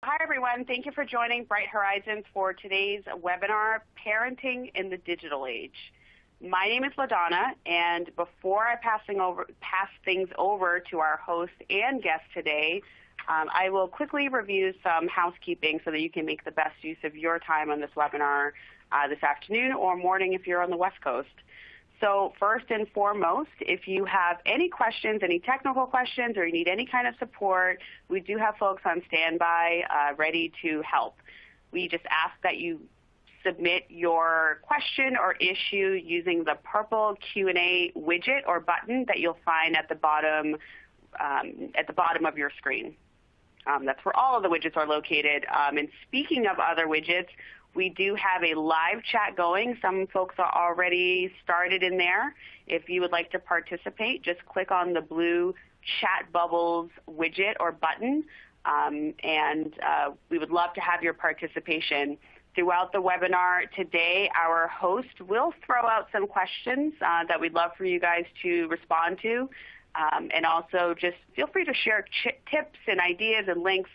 Hi, everyone. Thank you for joining Bright Horizons for today's webinar, Parenting in the Digital Age. My name is LaDonna, and before I pass things over to our host and guest today, I will quickly review some housekeeping so that you can make the best use of your time on this webinar this afternoon or morning if you're on the West Coast. So first and foremost, if you have any questions, any technical questions, or you need any kind of support, we do have folks on standby ready to help. We just ask that you submit your question or issue using the purple Q&A widget or button that you'll find at the bottom of your screen. That's where all of the widgets are located. And speaking of other widgets, we do have a live chat going. Some folks are already started in there. If you would like to participate, just click on the blue chat bubbles widget or button, and we would love to have your participation. Throughout the webinar today, our host will throw out some questions that we'd love for you guys to respond to. And also just feel free to share tips and ideas and links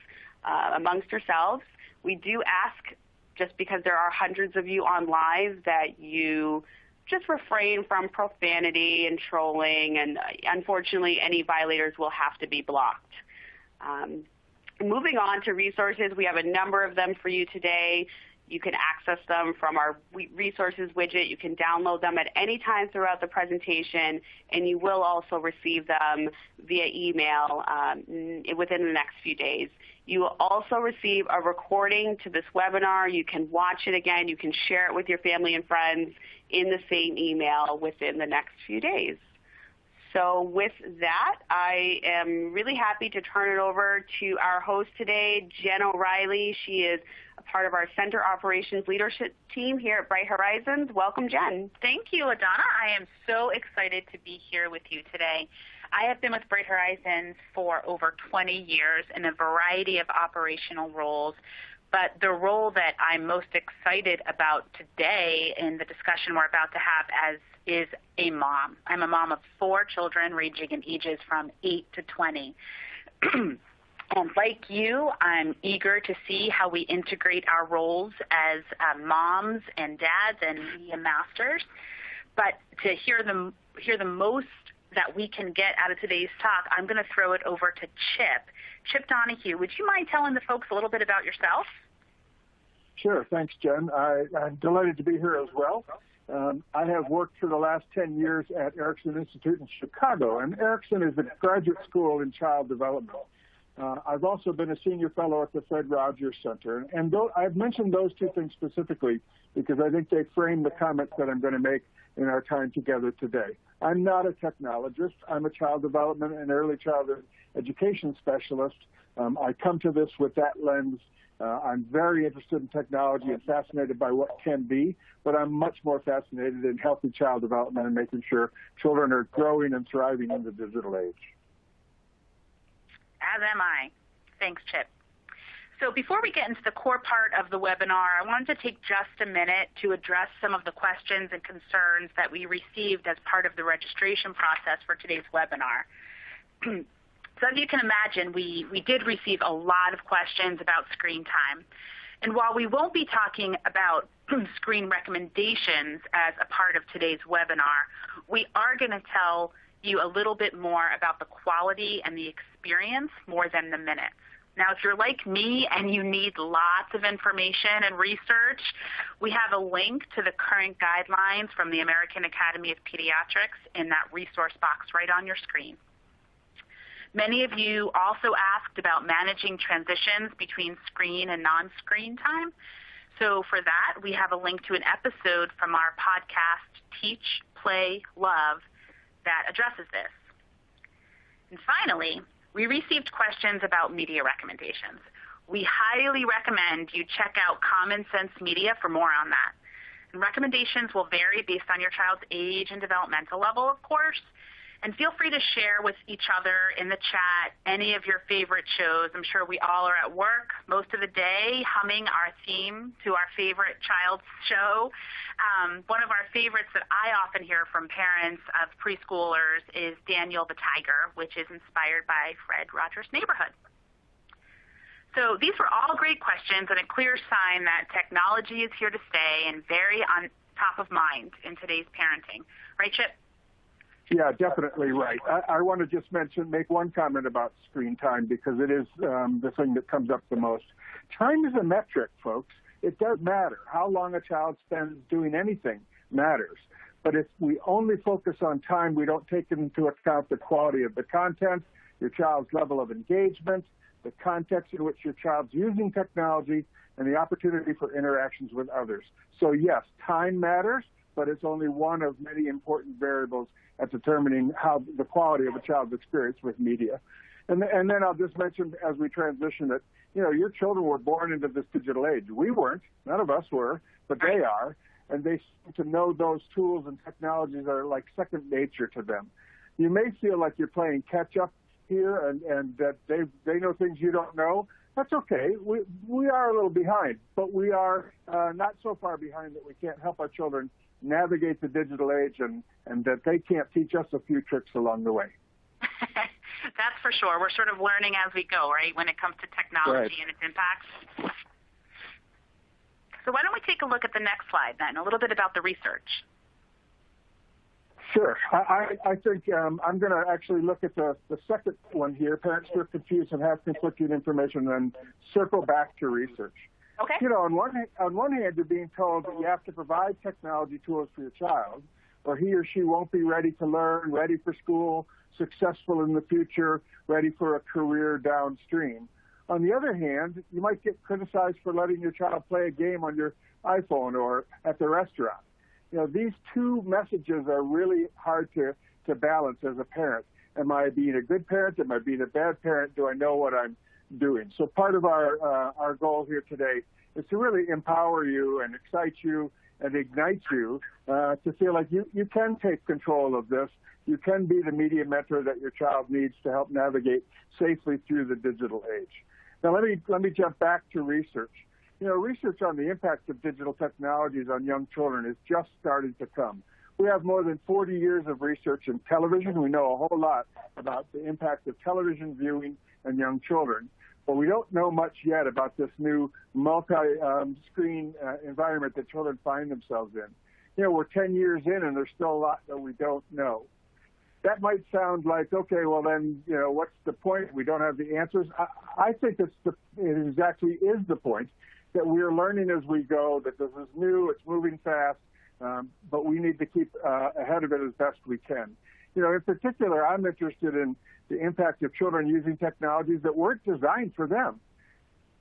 amongst yourselves. We do ask, just because there are hundreds of you on live, that you just refrain from profanity and trolling, and unfortunately any violators will have to be blocked. Moving on to resources, we have a number of them for you today. You can access them from our resources widget. You can download them at any time throughout the presentation, and you will also receive them via email within the next few days. You will also receive a recording to this webinar. You can watch it again. You can share it with your family and friends in the same email within the next few days. So with that, I am really happy to turn it over to our host today, Jen O'Reilly. She is a part of our Center Operations Leadership Team here at Bright Horizons. Welcome, Jen. Thank you, LaDonna. I am so excited to be here with you today. I have been with Bright Horizons for over 20 years in a variety of operational roles, but the role that I'm most excited about today in the discussion we're about to have is a mom. I'm a mom of 4 children ranging in ages from 8 to 20. And like you, I'm eager to see how we integrate our roles as moms and dads and media masters. But to hear the most that we can get out of today's talk, I'm going to throw it over to Chip. Chip Donahue, would you mind telling the folks a little bit about yourself? Sure. Thanks, Jen. I'm delighted to be here as well. I have worked for the last 10 years at Erickson Institute in Chicago, and Erickson is a graduate school in child development. I've also been a senior fellow at the Fred Rogers Center, and I've mentioned those two things specifically because I think they frame the comments that I'm going to make in our time together today. I'm not a technologist. I'm a child development and early childhood education specialist. I come to this with that lens. I'm very interested in technology and fascinated by what can be, but I'm much more fascinated in healthy child development and making sure children are growing and thriving in the digital age. As am I. Thanks, Chip. So before we get into the core part of the webinar, I wanted to take just a minute to address some of the questions and concerns that we received as part of the registration process for today's webinar. So as you can imagine, we did receive a lot of questions about screen time. And while we won't be talking about screen recommendations as a part of today's webinar, we are going to tell you a little bit more about the quality and the experience more than the minutes. Now, if you're like me and you need lots of information and research, we have a link to the current guidelines from the American Academy of Pediatrics in that resource box right on your screen. Many of you also asked about managing transitions between screen and non-screen time. So for that, we have a link to an episode from our podcast, Teach, Play, Love, that addresses this. And finally, we received questions about media recommendations. We highly recommend you check out Common Sense Media for more on that. And recommendations will vary based on your child's age and developmental level, of course. And feel free to share with each other in the chat any of your favorite shows. I'm sure we all are at work most of the day humming our theme to our favorite child's show. One of our favorites that I often hear from parents of preschoolers is Daniel the Tiger, which is inspired by Fred Rogers' Neighborhood. So these were all great questions and a clear sign that technology is here to stay and very on top of mind in today's parenting. Right, Chip? Yeah, definitely right. I want to just make one comment about screen time because it is the thing that comes up the most. Time is a metric, folks. It does matter. How long a child spends doing anything matters. But if we only focus on time, we don't take into account the quality of the content, your child's level of engagement, the context in which your child's using technology, and the opportunity for interactions with others. So yes, time matters, but it's only one of many important variables at determining how the quality of a child's experience with media. And then I'll just mention as we transition that, your children were born into this digital age. We weren't. None of us were, but they are. And they seem to know those tools and technologies are like second nature to them. You may feel like you're playing catch up here and that they know things you don't know. That's okay. We are a little behind, but we are not so far behind that we can't help our children navigate the digital age and that they can't teach us a few tricks along the way. That's for sure. We're sort of learning as we go, right, when it comes to technology and its impacts. So why don't we take a look at the next slide then, a little bit about the research. Sure. I think I'm going to actually look at the second one here, parents who are confused and have conflicting information, and circle back to research. Okay. On one hand, you're being told that you have to provide technology tools for your child, or he or she won't be ready to learn, ready for school, successful in the future, ready for a career downstream. On the other hand, you might get criticized for letting your child play a game on your iPhone or at the restaurant. These two messages are really hard to balance as a parent. Am I being a good parent? Am I being a bad parent? Do I know what I'm doing? So part of our goal here today is to really empower you and excite you and ignite you to feel like you can take control of this. You can be the media mentor that your child needs to help navigate safely through the digital age. Now let me jump back to research. Research on the impact of digital technologies on young children is just starting to come. We have more than 40 years of research in television. We know a whole lot about the impact of television viewing on young children. But we don't know much yet about this new multi-screen environment that children find themselves in. We're 10 years in and there's still a lot that we don't know. That might sound like, okay, well then, what's the point? We don't have the answers. I think it exactly is the point, that we're learning as we go, that this is new, it's moving fast, but we need to keep ahead of it as best we can. In particular, I'm interested in the impact of children using technologies that weren't designed for them.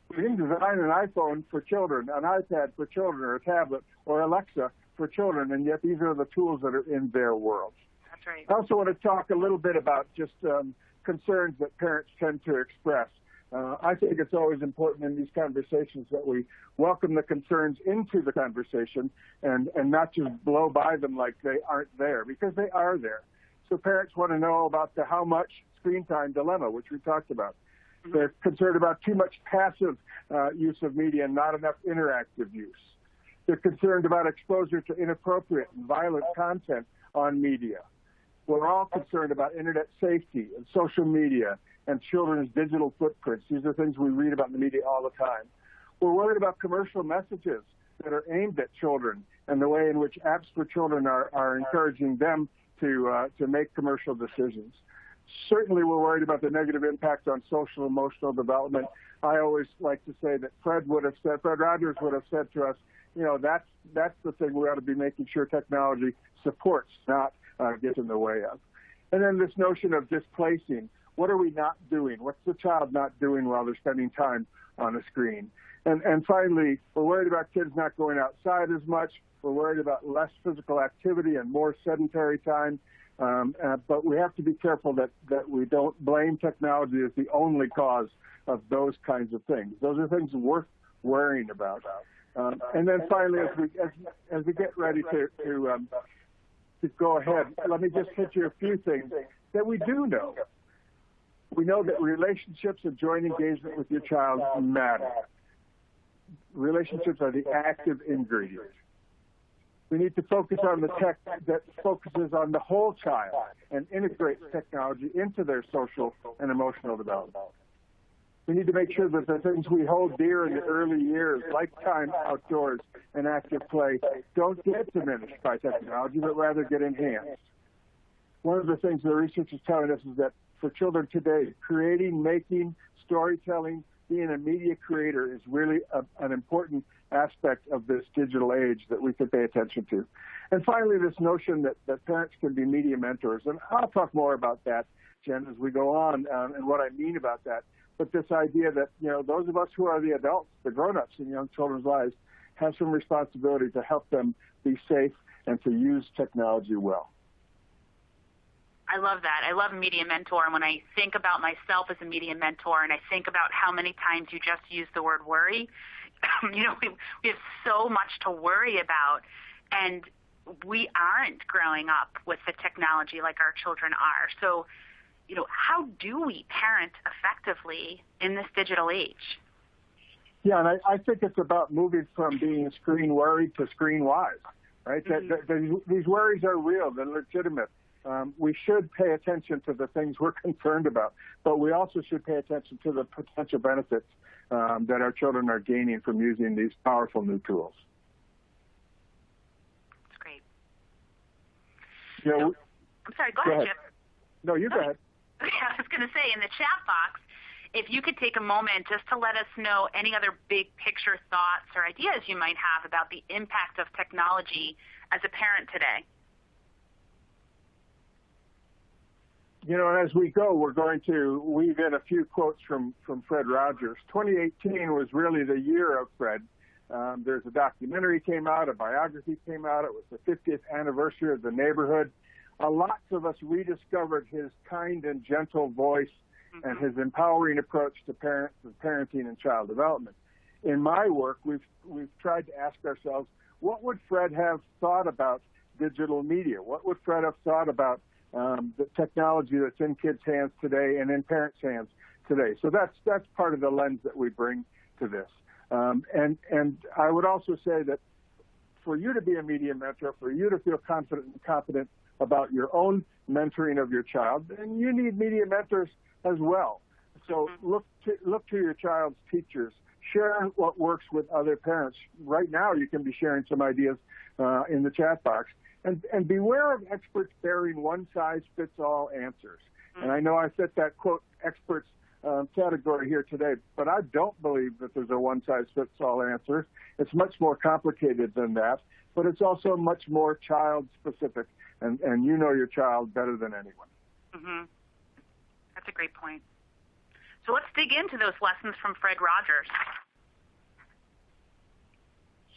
We didn't design an iPhone for children, an iPad for children, or a tablet, or Alexa for children, and yet these are the tools that are in their world. That's right. I also want to talk a little bit about just concerns that parents tend to express. I think it's always important in these conversations that we welcome the concerns into the conversation and not just blow by them like they aren't there, because they are there. So parents want to know about the how much screen time dilemma, which we talked about. Mm-hmm. They're concerned about too much passive use of media and not enough interactive use. They're concerned about exposure to inappropriate and violent content on media. We're all concerned about internet safety and social media and children's digital footprints. These are things we read about in the media all the time. We're worried about commercial messages that are aimed at children and the way in which apps for children are encouraging them to make commercial decisions. Certainly we're worried about the negative impact on social emotional development. I always like to say that Fred Rogers would have said to us, that's the thing we ought to be making sure technology supports, not gets in the way of. And then this notion of displacing. What are we not doing? What's the child not doing while they're spending time on a screen? And finally, we're worried about kids not going outside as much. We're worried about less physical activity and more sedentary time. But we have to be careful that we don't blame technology as the only cause of those kinds of things. Those are things worth worrying about. And then finally, as we get ready to go ahead, let me just hit you a few things that we do know. We know that relationships and joint engagement with your child matter. Relationships are the active ingredient. We need to focus on the tech that focuses on the whole child and integrates technology into their social and emotional development. We need to make sure that the things we hold dear in the early years, like time outdoors and active play, don't get diminished by technology, but rather get enhanced. One of the things the research is telling us is that for children today, creating, making, storytelling, being a media creator is really an important aspect of this digital age that we could pay attention to. And finally, this notion that parents can be media mentors. And I'll talk more about that, Jen, as we go on, and what I mean about that. But this idea that, those of us who are the adults, the grown-ups in young children's lives, have some responsibility to help them be safe and to use technology well. I love that. I love media mentor. And when I think about myself as a media mentor and I think about how many times you just use the word worry, we have so much to worry about. And we aren't growing up with the technology like our children are. So, how do we parent effectively in this digital age? Yeah, and I think it's about moving from being screen worried to screen wise, right? Mm-hmm. These worries are real, they're legitimate. We should pay attention to the things we're concerned about, but we also should pay attention to the potential benefits that our children are gaining from using these powerful new tools. That's great. I'm sorry, go ahead, Chip. No, you go ahead. I was going to say, in the chat box, if you could take a moment just to let us know any other big picture thoughts or ideas you might have about the impact of technology as a parent today. As we go, we're going to weave in a few quotes from Fred Rogers. 2018 was really the year of Fred. There's a documentary came out, a biography came out. It was the 50th anniversary of The Neighborhood. Lots of us rediscovered his kind and gentle voice and his empowering approach to parenting and child development. In my work, we've tried to ask ourselves, what would Fred have thought about digital media? What would Fred have thought about the technology that's in kids' hands today and in parents' hands today? So that's part of the lens that we bring to this. And I would also say that for you to be a media mentor, for you to feel confident and competent about your own mentoring of your child, then you need media mentors as well. So look to your child's teachers. Share what works with other parents. Right now, you can be sharing some ideas in the chat box. And beware of experts bearing one-size-fits-all answers. And I know I set that, quote, experts category here today, but I don't believe that there's a one-size-fits-all answer. It's much more complicated than that, but it's also much more child-specific, and you know your child better than anyone. Mm-hmm. That's a great point. So let's dig into those lessons from Fred Rogers.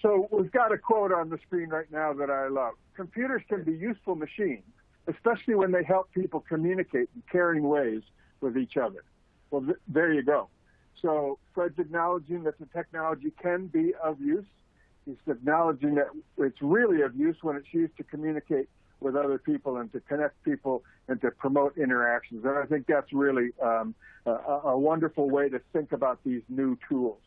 So we've got a quote on the screen right now that I love. Computers can be useful machines, especially when they help people communicate in caring ways with each other. Well, there you go. So Fred's acknowledging that the technology can be of use. He's acknowledging that it's really of use when it's used to communicate with other people and to connect people and to promote interactions. And I think that's really a wonderful way to think about these new tools.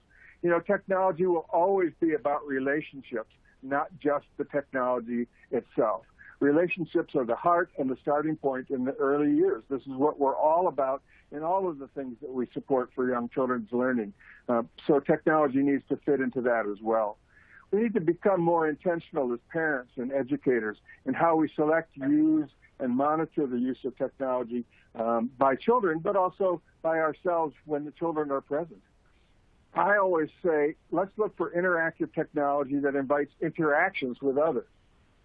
Technology will always be about relationships, not just the technology itself. Relationships are the heart and the starting point in the early years. This is what we're all about in all of the things that we support for young children's learning. So technology needs to fit into that as well. We need to become more intentional as parents and educators in how we select, use, and monitor the use of technology by children, but also by ourselves when the children are present. I always say, let's look for interactive technology that invites interactions with others.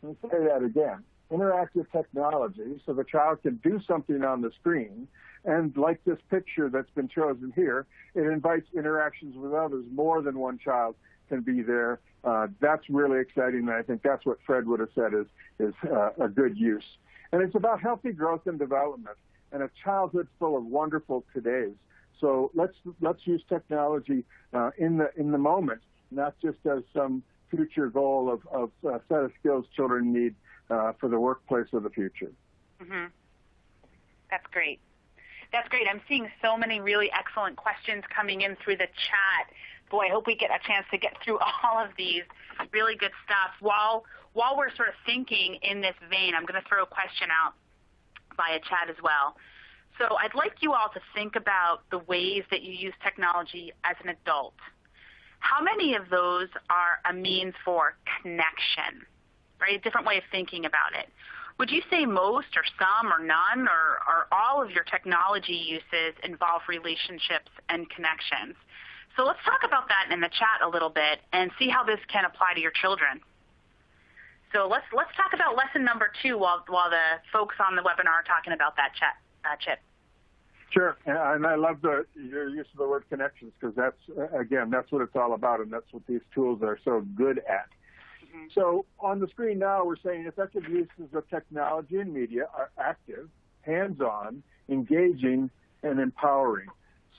Let me say that again. Interactive technology, so the child can do something on the screen, and like this picture that's been chosen here, it invites interactions with others. More than one child can be there. That's really exciting, and I think that's what Fred would have said is a good use. And it's about healthy growth and development and a childhood full of wonderful todays. So let's use technology in the moment, not just as some future goal of a set of skills children need for the workplace of the future. Mm-hmm. That's great. That's great. I'm seeing so many really excellent questions coming in through the chat. Boy, I hope we get a chance to get through all of these. Really good stuff. While we're sort of thinking in this vein, I'm going to throw a question out via chat as well. So I'd like you all to think about the ways that you use technology as an adult. How many of those are a means for connection, right? A different way of thinking about it. Would you say most or some or none or all of your technology uses involve relationships and connections? So let's talk about that in the chat a little bit and see how this can apply to your children. So let's talk about lesson number 2 while the folks on the webinar are talking about that chat, Chip. Sure, and I love your use of the word connections, because that's what it's all about, and that's what these tools are so good at. Mm-hmm. So on the screen now, we're saying effective uses of technology and media are active, hands-on, engaging, and empowering.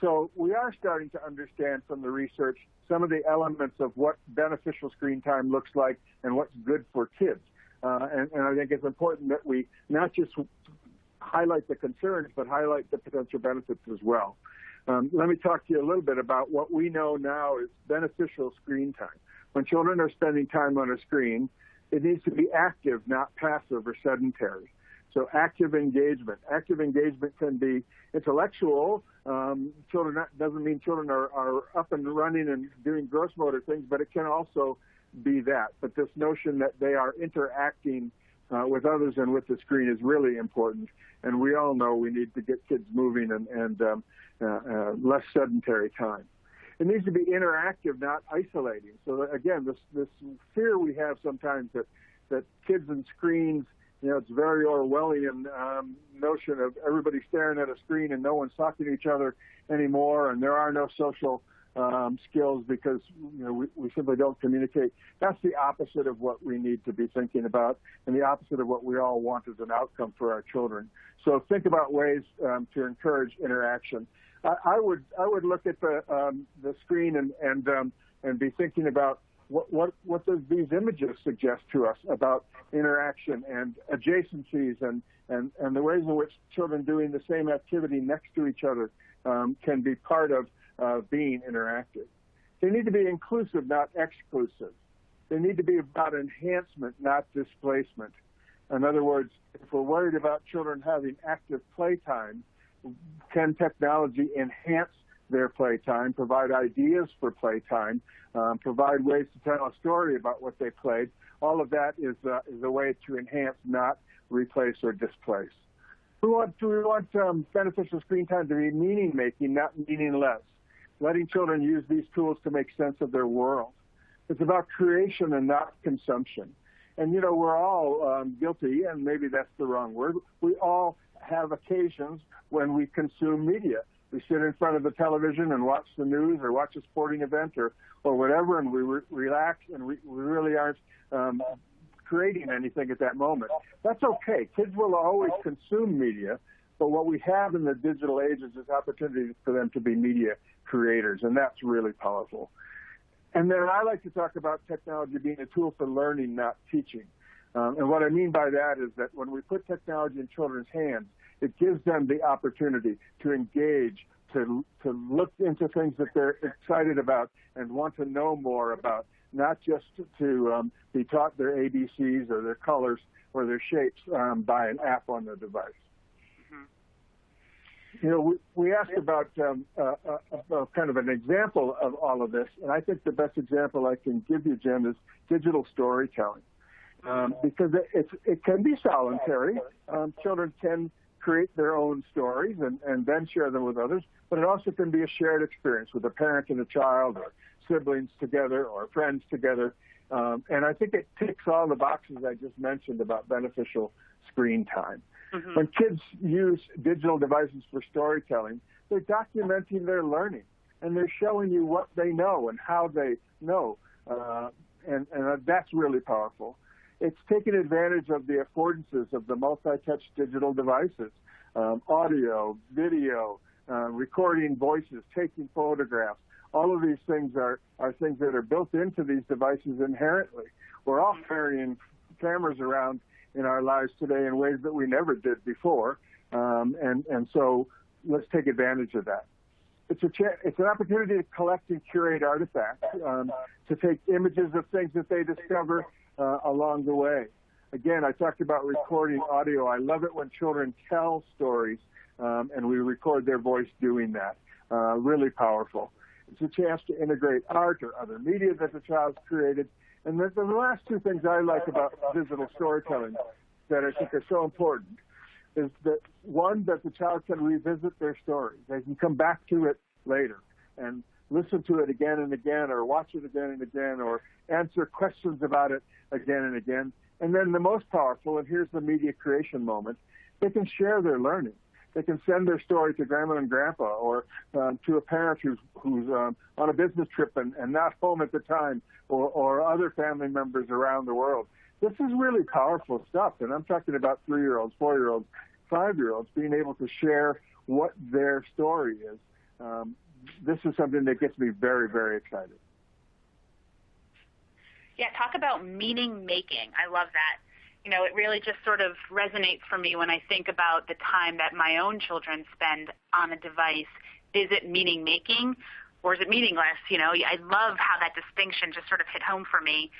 So we are starting to understand from the research some of the elements of what beneficial screen time looks like and what's good for kids. And I think it's important that we not just highlight the concerns, but highlight the potential benefits as well. Let me talk to you a little bit about what we know now is beneficial screen time. When children are spending time on a screen, it needs to be active, not passive or sedentary. So active engagement. Active engagement can be intellectual. Children doesn't mean children are up and running and doing gross motor things, but it can also be that. But this notion that they are interacting with others and with the screen is really important. And we all know we need to get kids moving and less sedentary time. It needs to be interactive, not isolating. So again, this fear we have sometimes that kids and screens, it's a very Orwellian notion of everybody staring at a screen and no one's talking to each other anymore, and there are no social skills because we simply don't communicate. That's the opposite of what we need to be thinking about, and the opposite of what we all want as an outcome for our children. So think about ways to encourage interaction. I would look at the screen and be thinking about what does these images suggest to us about interaction and adjacencies and the ways in which children doing the same activity next to each other can be part of being interactive. They need to be inclusive, not exclusive. They need to be about enhancement, not displacement. In other words, if we're worried about children having active playtime, can technology enhance their playtime, provide ideas for playtime, provide ways to tell a story about what they played? All of that is a way to enhance, not replace or displace. We want beneficial screen time to be meaning-making, not meaningless, letting children use these tools to make sense of their world. It's about creation and not consumption. And, we're all guilty, and maybe that's the wrong word. We all have occasions when we consume media. We sit in front of the television and watch the news or watch a sporting event or whatever, and we relax, and we really aren't creating anything at that moment. That's okay. Kids will always consume media, but what we have in the digital age is opportunities for them to be media creators, and that's really powerful. And then I like to talk about technology being a tool for learning, not teaching. And what I mean by that is that when we put technology in children's hands, it gives them the opportunity to engage, to look into things that they're excited about and want to know more about, not just to be taught their ABCs or their colors or their shapes by an app on the device. Mm-hmm. We asked about kind of an example of all of this, and I think the best example I can give you, Jen, is digital storytelling. Because it can be solitary. Children can create their own stories and then share them with others, but it also can be a shared experience with a parent and a child or siblings together or friends together. And I think it ticks all the boxes I just mentioned about beneficial screen time. Mm-hmm. When kids use digital devices for storytelling, they're documenting their learning, and they're showing you what they know and how they know. And that's really powerful. It's taking advantage of the affordances of the multi-touch digital devices, audio, video, recording voices, taking photographs. All of these things are things that are built into these devices inherently. We're all carrying cameras around in our lives today in ways that we never did before, and so let's take advantage of that. It's an opportunity to collect and curate artifacts, to take images of things that they discover along the way. Again, I talked about recording audio. I love it when children tell stories and we record their voice doing that. Really powerful. It's a chance to integrate art or other media that the child's created. And the last two things I like about digital storytelling that I think are so important is that, one, that the child can revisit their story. They can come back to it later and listen to it again and again, or watch it again and again, or answer questions about it again and again. And then the most powerful, and here's the media creation moment, they can share their learning. They can send their story to grandma and grandpa, or to a parent who's on a business trip and not home at the time, or other family members around the world. This is really powerful stuff, and I'm talking about 3-year-olds, 4-year-olds, 5-year-olds being able to share what their story is. This is something that gets me very, very excited. Yeah, talk about meaning making. I love that. You know, it really just sort of resonates for me when I think about the time that my own children spend on a device. Is it meaning making or is it meaningless? You know, I love how that distinction just sort of hit home for me.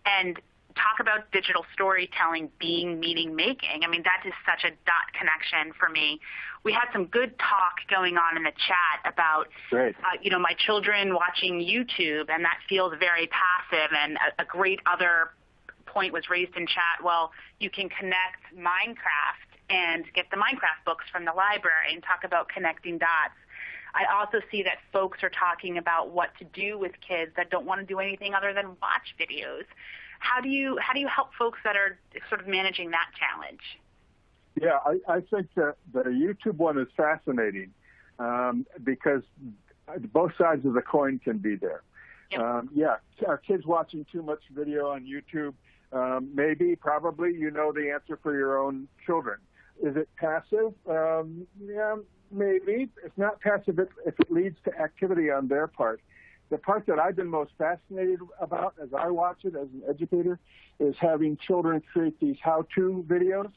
And talk about digital storytelling being meaning making. I mean, that is such a dot connection for me. We had some good talk going on in the chat about, you know, my children watching YouTube, and that feels very passive. And a great other point was raised in chat. Well, you can connect Minecraft and get the Minecraft books from the library and talk about connecting dots. I also see that folks are talking about what to do with kids that don't want to do anything other than watch videos. How do you help folks that are sort of managing that challenge? Yeah, I think that the YouTube one is fascinating because both sides of the coin can be there. Yep. Are kids watching too much video on YouTube? Maybe, probably, you know the answer for your own children. Is it passive? Yeah, maybe. It's not passive if it leads to activity on their part. The part that I've been most fascinated about as I watch it as an educator is having children create these how-to videos.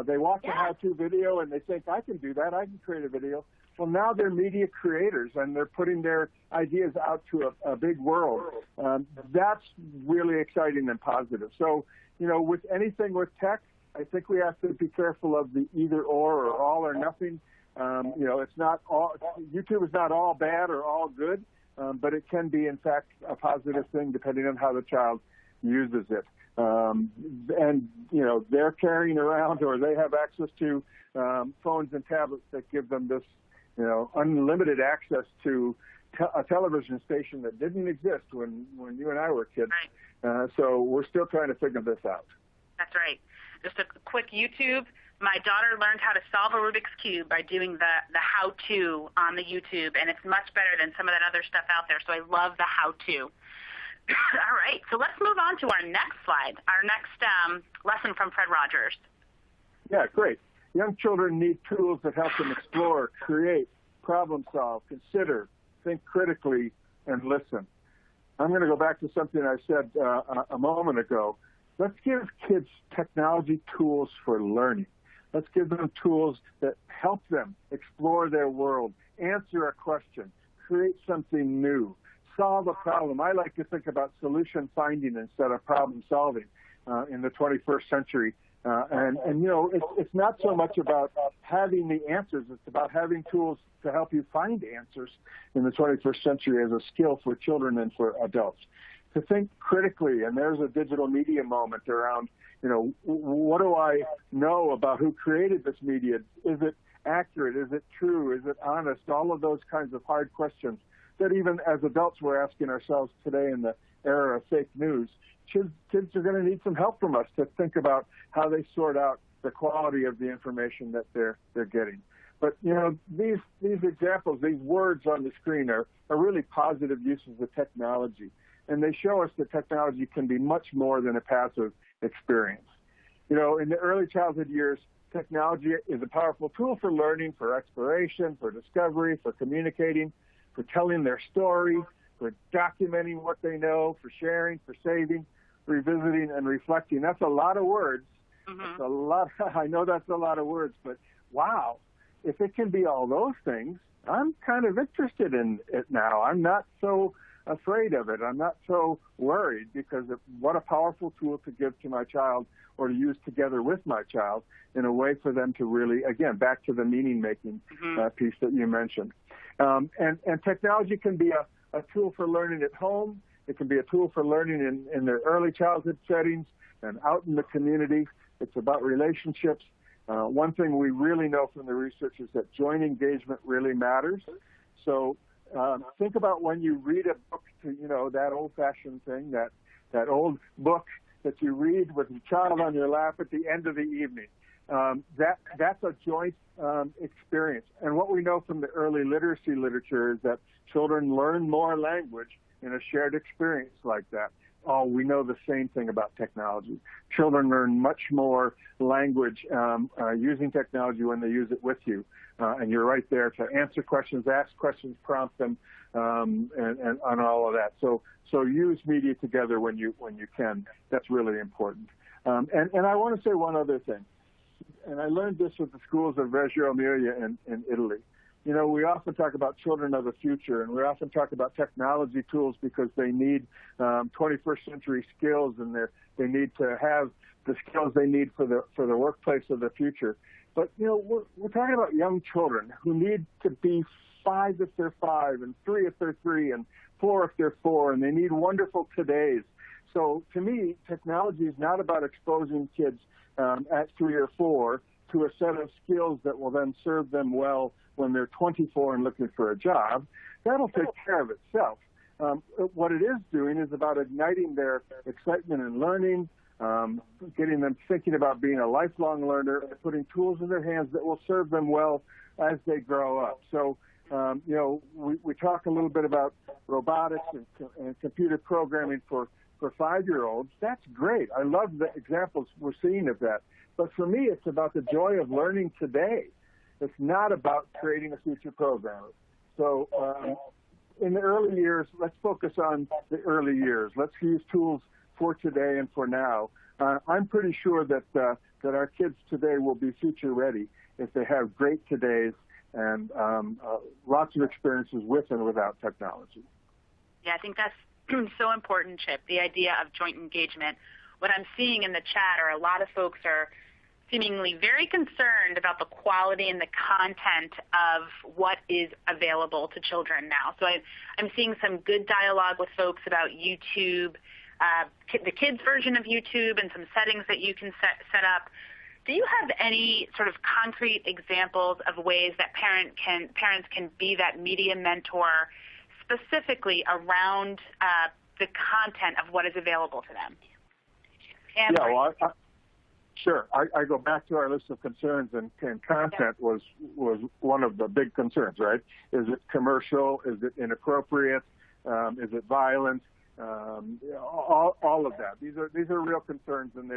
They watch a how-to video and they think, I can do that, I can create a video. Well, now they're media creators and they're putting their ideas out to a big world. That's really exciting and positive. So, you know, with anything with tech, I think we have to be careful of the either or all or nothing. You know, it's not all, YouTube is not all bad or all good. But it can be, in fact, a positive thing depending on how the child uses it. And, you know, they're carrying around or they have access to phones and tablets that give them this, you know, unlimited access to a television station that didn't exist when you and I were kids. Right. So we're still trying to figure this out. That's right. Just a quick YouTube. My daughter learned how to solve a Rubik's Cube by doing the how-to on the YouTube, and it's much better than some of that other stuff out there, so I love the how-to. All right, so let's move on to our next slide, our next lesson from Fred Rogers. Yeah, great. Young children need tools that help them explore, create, problem solve, consider, think critically, and listen. I'm going to go back to something I said a moment ago. Let's give kids technology tools for learning. Let's give them tools that help them explore their world, answer a question, create something new, solve a problem. I like to think about solution finding instead of problem solving in the 21st century. And you know, it's not so much about having the answers. It's about having tools to help you find answers in the 21st century as a skill for children and for adults. To think critically, and there's a digital media moment around, you know, what do I know about who created this media? Is it accurate? Is it true? Is it honest? All of those kinds of hard questions that even as adults we're asking ourselves today in the era of fake news. Kids are going to need some help from us to think about how they sort out the quality of the information that they're getting. But, you know, these examples, these words on the screen are really positive uses of technology. And they show us that technology can be much more than a passive experience. You know, in the early childhood years, technology is a powerful tool for learning, for exploration, for discovery, for communicating, for telling their story, for documenting what they know, for sharing, for saving, revisiting, and reflecting. That's a lot of words. Mm-hmm. That's a lot. I know that's a lot of words, but wow, if it can be all those things, I'm kind of interested in it now. I'm not so afraid of it. I'm not so worried because what a powerful tool to give to my child or to use together with my child in a way for them to really, again, back to the meaning-making piece that you mentioned. And technology can be a tool for learning at home. It can be a tool for learning in their early childhood settings and out in the community. It's about relationships. One thing we really know from the research is that joint engagement really matters. So think about when you read a book, that old-fashioned thing, that old book that you read with your child on your lap at the end of the evening. That's a joint experience. And what we know from the early literacy literature is that children learn more language in a shared experience like that. Oh, we know the same thing about technology. Children learn much more language using technology when they use it with you. And you're right there to answer questions, ask questions, prompt them, and on all of that. So use media together when you can. That's really important. And I want to say one other thing. And I learned this with the schools of Reggio Emilia in Italy. We often talk about children of the future, and we often talk about technology tools because they need 21st century skills, and they need to have the skills they need for the workplace of the future. But we're talking about young children who need to be 5 if they're 5, and 3 if they're 3, and 4 if they're 4, and they need wonderful todays. So to me, technology is not about exposing kids at 3 or 4 to a set of skills that will then serve them well when they're 24 and looking for a job. That'll take care of itself. What it is doing is about igniting their excitement in learning, getting them thinking about being a lifelong learner, and putting tools in their hands that will serve them well as they grow up. So, we talk a little bit about robotics and computer programming for 5-year-olds. That's great. I love the examples we're seeing of that. But for me, it's about the joy of learning today. It's not about creating a future programmer. So in the early years, let's focus on the early years. Let's use tools for today and for now. I'm pretty sure that our kids today will be future ready if they have great todays and lots of experiences with and without technology. Yeah, I think that's so important, Chip, the idea of joint engagement. What I'm seeing in the chat are a lot of folks are seemingly very concerned about the quality and the content of what is available to children now. So I'm seeing some good dialogue with folks about YouTube, the kids' version of YouTube, and some settings that you can set up. Do you have any sort of concrete examples of ways that parents can be that media mentor specifically around the content of what is available to them? Sure. I go back to our list of concerns, and content was one of the big concerns, right? Is it commercial? Is it inappropriate? Is it violent? All of that. These are real concerns, and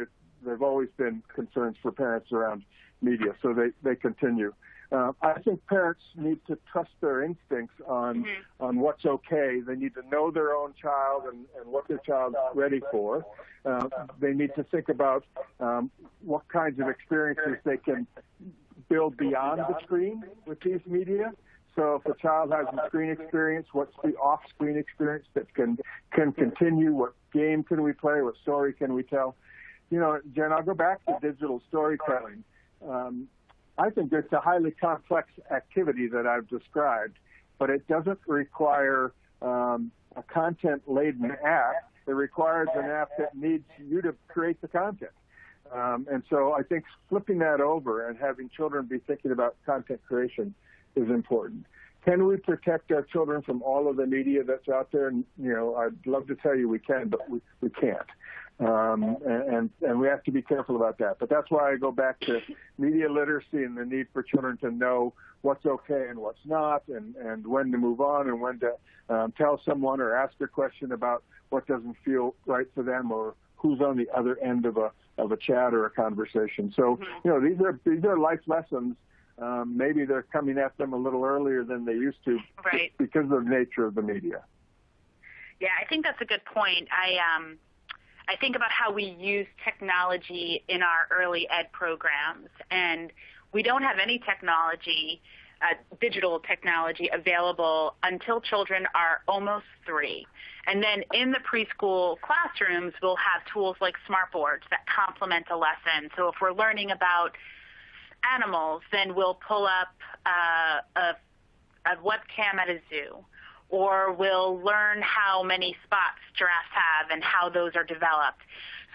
they've always been concerns for parents around media, so they continue. I think parents need to trust their instincts on what's okay. They need to know their own child and what their child's ready for. They need to think about what kinds of experiences they can build beyond the screen with these media. So if a child has a screen experience, what's the off-screen experience that can continue? What game can we play? What story can we tell? Jen, I'll go back to digital storytelling. I think it's a highly complex activity that I've described, but it doesn't require a content-laden app. It requires an app that needs you to create the content. And so I think flipping that over and having children be thinking about content creation is important. Can we protect our children from all of the media that's out there? And, I'd love to tell you we can, but we can't. And we have to be careful about that. But that's why I go back to media literacy and the need for children to know what's okay and what's not, and when to move on and when to tell someone or ask a question about what doesn't feel right for them or who's on the other end of a chat or a conversation. So, these are life lessons. Maybe they're coming at them a little earlier than they used to, right, because of the nature of the media. Yeah, I think that's a good point. I think about how we use technology in our early ed programs, and we don't have any technology digital technology available until children are almost 3. And then in the preschool classrooms, we'll have tools like smartboards that complement a lesson. So if we're learning about animals, then we'll pull up a webcam at a zoo, or we'll learn how many spots giraffes have and how those are developed.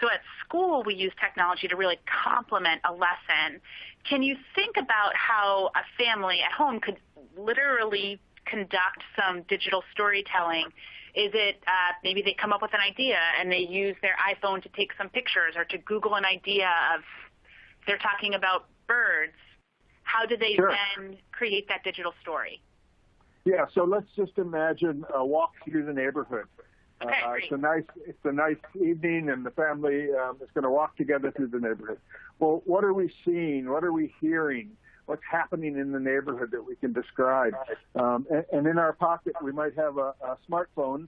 So at school, we use technology to really complement a lesson. Can you think about how a family at home could literally conduct some digital storytelling? Is it maybe they come up with an idea and they use their iPhone to take some pictures, or to Google an idea of, they're talking about birds, how do they then create that digital story? Yeah, so let's just imagine a walk through the neighborhood. Okay, it's a nice evening, and the family is going to walk together through the neighborhood. Well, what are we seeing? What are we hearing? What's happening in the neighborhood that we can describe? And in our pocket, we might have a smartphone,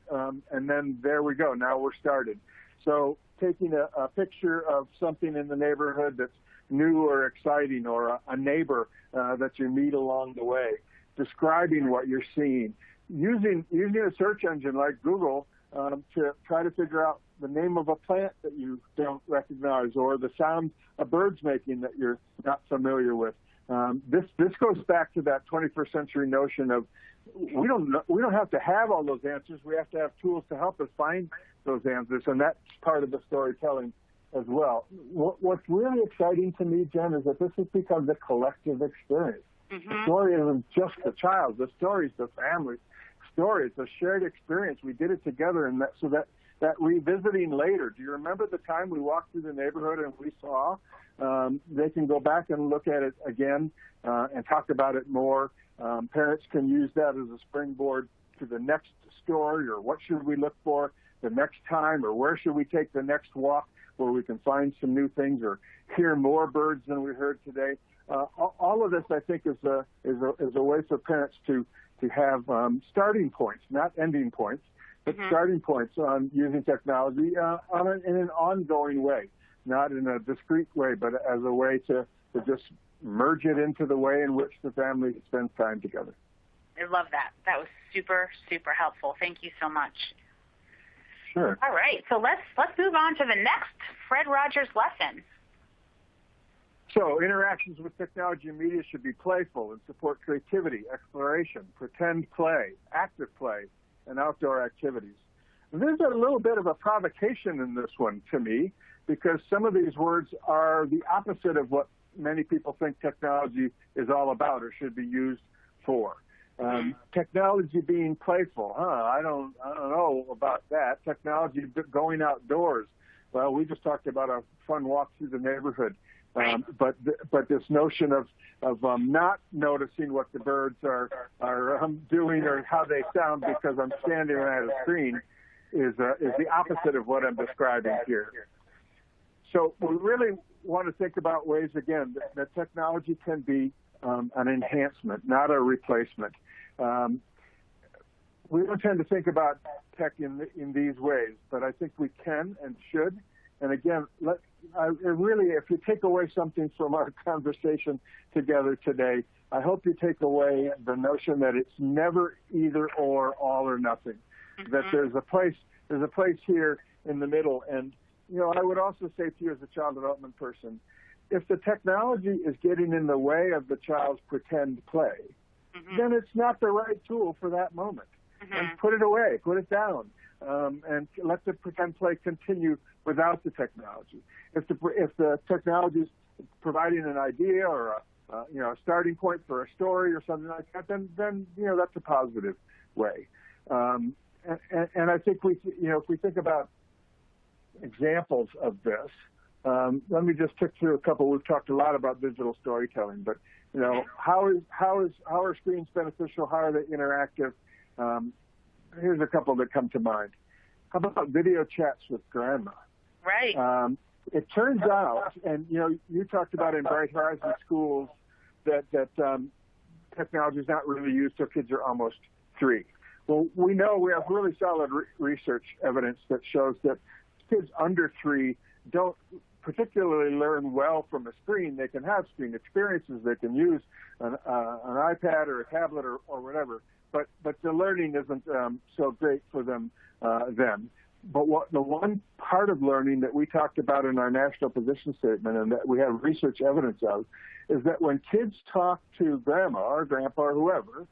and then there we go. Now we're started. So taking a picture of something in the neighborhood that's new or exciting, or a neighbor that you meet along the way, describing what you're seeing, using a search engine like Google to try to figure out the name of a plant that you don't recognize, or the sound a bird's making that you're not familiar with. This goes back to that 21st century notion of we don't have to have all those answers. We have to have tools to help us find those answers, and that's part of the storytelling as well. What's really exciting to me, Jen, is that this has become the collective experience. Mm-hmm. The story isn't just the child. The story is the family's story. It's a shared experience. We did it together, and that revisiting later. Do you remember the time we walked through the neighborhood and we saw? They can go back and look at it again and talk about it more. Parents can use that as a springboard to the next story, or what should we look for the next time, or where should we take the next walk where we can find some new things or hear more birds than we heard today. All of this, I think, is a way for parents to have starting points, not ending points, but starting points on using technology in an ongoing way, not in a discrete way, but as a way to just merge it into the way in which the family spends time together. I love that. That was super, super helpful. Thank you so much. Sure. All right, so let's move on to the next Fred Rogers lesson. So interactions with technology and media should be playful and support creativity, exploration, pretend play, active play, and outdoor activities. There's a little bit of a provocation in this one to me, because some of these words are the opposite of what many people think technology is all about or should be used for. Technology being playful, I don't know about that. Technology going outdoors. Well, we just talked about a fun walk through the neighborhood. But this notion of not noticing what the birds are doing or how they sound because I'm standing at a screen is the opposite of what I'm describing here. So we really want to think about ways, again, that technology can be an enhancement, not a replacement. We don't tend to think about tech in these ways, but I think we can and should. And again, if you take away something from our conversation together today, I hope you take away the notion that it's never either or, all or nothing. Mm-hmm. That there's a place here in the middle. And I would also say to you as a child development person, if the technology is getting in the way of the child's pretend play, then it's not the right tool for that moment. And put it away, put it down, and let the pretend play continue without the technology. If the technology is providing an idea or a starting point for a story or something like that, then that's a positive way. And I think if we think about examples of this, let me just tick through a couple. We've talked a lot about digital storytelling, but how are screens beneficial? How are they interactive? Here's a couple that come to mind. How about video chats with grandma? Right. It turns out, and you talked about in Bright Horizons schools that technology is not really used till kids are almost 3. Well, we know we have really solid research evidence that shows that kids under 3 don't particularly learn well from a screen. They can have screen experiences. They can use an iPad or a tablet or whatever, but the learning isn't so great for them then. But the one part of learning that we talked about in our national position statement and that we have research evidence of is that when kids talk to grandma or grandpa or whoever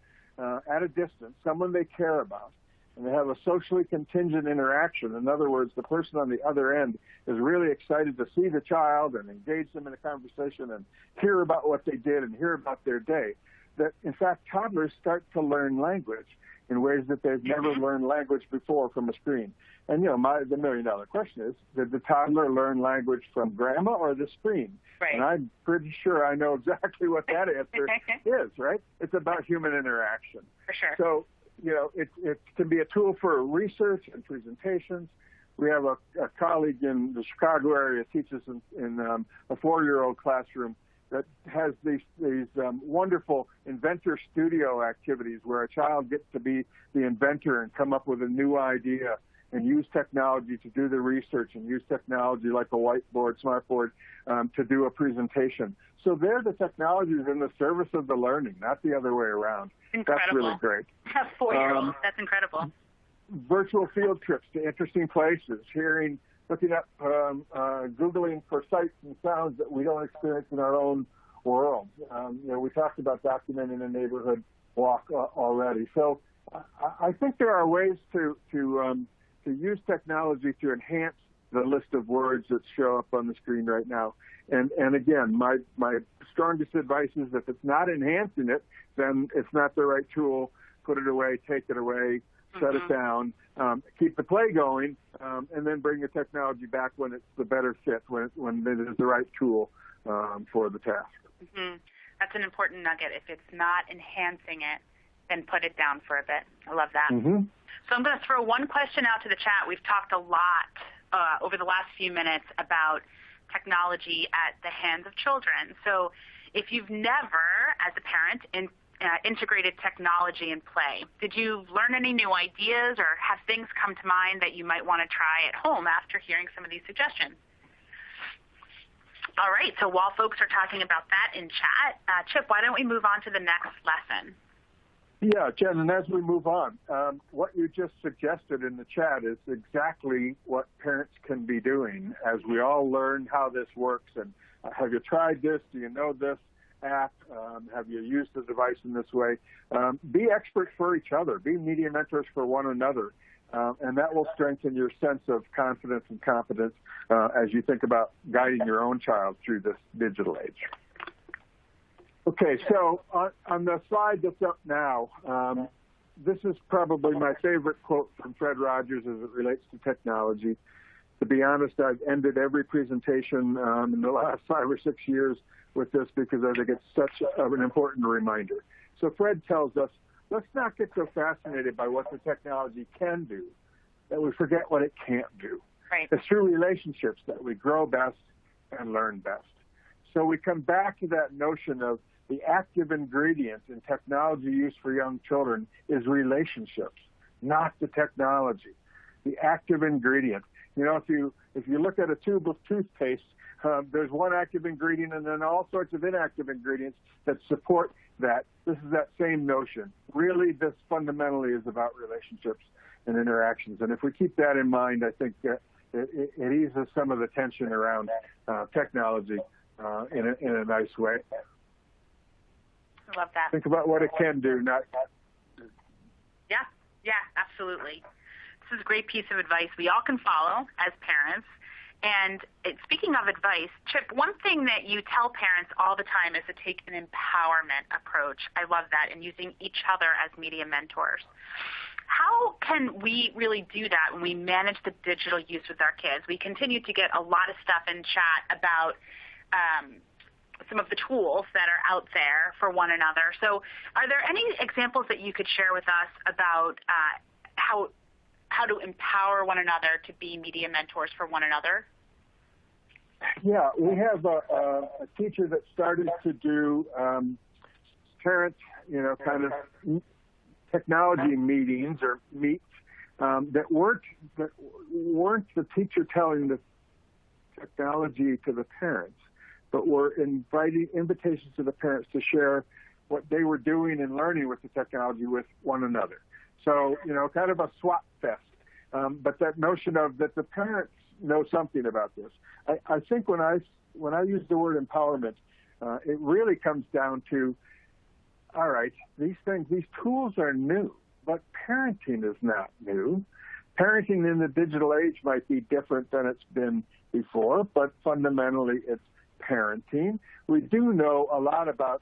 at a distance, someone they care about, and they have a socially contingent interaction. In other words, the person on the other end is really excited to see the child and engage them in a conversation and hear about what they did and hear about their day, that in fact toddlers start to learn language in ways that they've never learned language before from a screen. And, the $1 million question is, did the toddler learn language from grandma or the screen? Right. And I'm pretty sure I know exactly what that answer is, right? It's about human interaction. For sure. So, it can be a tool for research and presentations. We have a colleague in the Chicago area teaches in a 4-year-old classroom that has these wonderful inventor studio activities where a child gets to be the inventor and come up with a new idea and use technology to do the research and use technology like a whiteboard, smartboard, to do a presentation. So there the technology is in the service of the learning, not the other way around. Incredible. That's really great. 4-year-olds, that's incredible. Virtual field trips to interesting places, looking up, Googling for sights and sounds that we don't experience in our own world. We talked about documenting a neighborhood walk already. So I think there are ways to use technology to enhance the list of words that show up on the screen right now. And again, my strongest advice is if it's not enhancing it, then it's not the right tool. Put it away, take it away, shut it down, keep the play going, and then bring the technology back when it's the better fit, when it is the right tool for the task. That's an important nugget. If it's not enhancing it, then put it down for a bit. I love that. So I'm going to throw one question out to the chat. We've talked a lot over the last few minutes about technology at the hands of children. So if you've never, as a parent, integrated technology in play, did you learn any new ideas or have things come to mind that you might want to try at home after hearing some of these suggestions? All right, so while folks are talking about that in chat, Chip, why don't we move on to the next lesson? Yeah, Jen, and as we move on, what you just suggested in the chat is exactly what parents can be doing as we all learn how this works. And have you tried this? Do you know this app? Have you used the device in this way? Be experts for each other. Be media mentors for one another. And that will strengthen your sense of confidence and competence as you think about guiding your own child through this digital age. Okay, so on the slide that's up now, this is probably my favorite quote from Fred Rogers as it relates to technology. To be honest, I've ended every presentation in the last 5 or 6 years with this because I think it's such an important reminder. So Fred tells us, let's not get so fascinated by what the technology can do that we forget what it can't do. Right. It's through relationships that we grow best and learn best. So we come back to that notion of the active ingredient in technology use for young children is relationships, not the technology. The active ingredient. If you look at a tube of toothpaste, there's one active ingredient and then all sorts of inactive ingredients that support that. This is that same notion. Really, this fundamentally is about relationships and interactions. And if we keep that in mind, I think that it eases some of the tension around technology in a nice way. I love that. Think about what it can do, not. Yeah, absolutely. This is a great piece of advice we all can follow as parents. And speaking of advice, Chip, one thing that you tell parents all the time is to take an empowerment approach. I love that, and using each other as media mentors. How can we really do that when we manage the digital use with our kids? We continue to get a lot of stuff in chat about some of the tools that are out there for one another. So are there any examples that you could share with us about how to empower one another to be media mentors for one another? Yeah, we have a teacher that started to do parent, kind of technology meetings or meets that weren't the teacher telling the technology to the parents, but were inviting invitations to the parents to share what they were doing and learning with the technology with one another. So, kind of a swap fest. But that notion of that the parents know something about this. I think when I use the word empowerment, it really comes down to, all right, these tools are new, but parenting is not new. Parenting in the digital age might be different than it's been before, but fundamentally it's parenting. We do know a lot about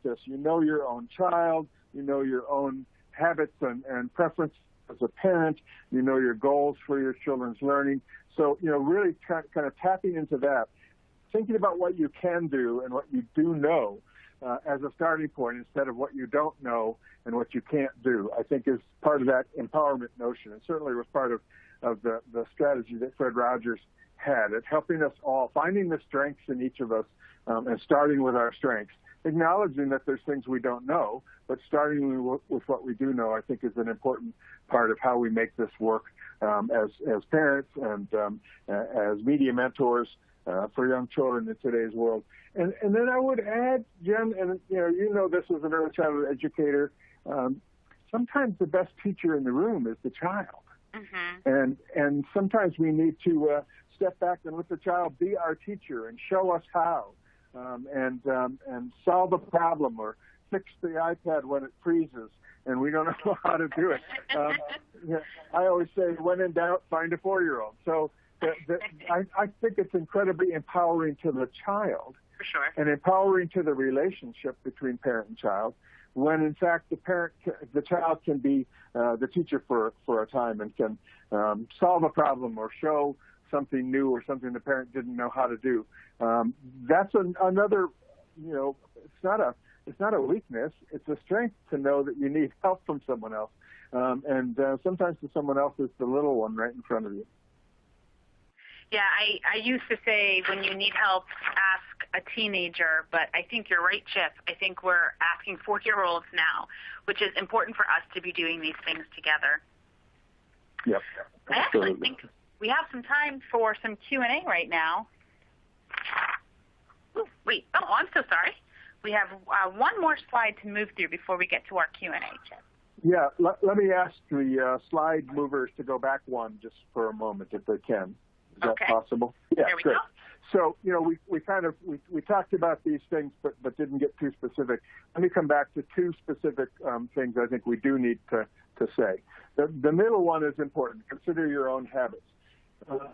this. You know your own child, you know your own habits and preferences as a parent, you know your goals for your children's learning. So, really kind of tapping into that, thinking about what you can do and what you do know as a starting point instead of what you don't know and what you can't do, I think is part of that empowerment notion, and certainly was part of the strategy that Fred Rogers had at helping us all, finding the strengths in each of us and starting with our strengths, acknowledging that there's things we don't know, but starting with what we do know, I think, is an important part of how we make this work as parents and as media mentors for young children in today's world. And then I would add, Jen, and you know this as an early childhood educator, sometimes the best teacher in the room is the child. Mm-hmm. And sometimes we need to step back and let the child be our teacher and show us how, and solve a problem or fix the iPad when it freezes and we don't know how to do it. I always say, when in doubt, find a 4-year-old. So I think it's incredibly empowering to the child. For sure. And empowering to the relationship between parent and child, when in fact the child can be the teacher for a time and can solve a problem or show something new or something the parent didn't know how to do. That's another, it's not a weakness. It's a strength to know that you need help from someone else. And sometimes the someone else is the little one right in front of you. Yeah, I used to say, when you need help, ask a teenager, but I think you're right, Chip. I think we're asking 4-year-olds now, which is important for us to be doing these things together. Yep. I actually think we have some time for some Q&A right now. Oh, wait. Oh, I'm so sorry. We have one more slide to move through before we get to our Q&A, Chip. Yeah, let me ask the slide movers to go back one just for a moment, if they can. Is that possible? Yeah, there we good. go. So, we talked about these things, but didn't get too specific. Let me come back to two specific things I think we do need to say. The middle one is important. Consider your own habits.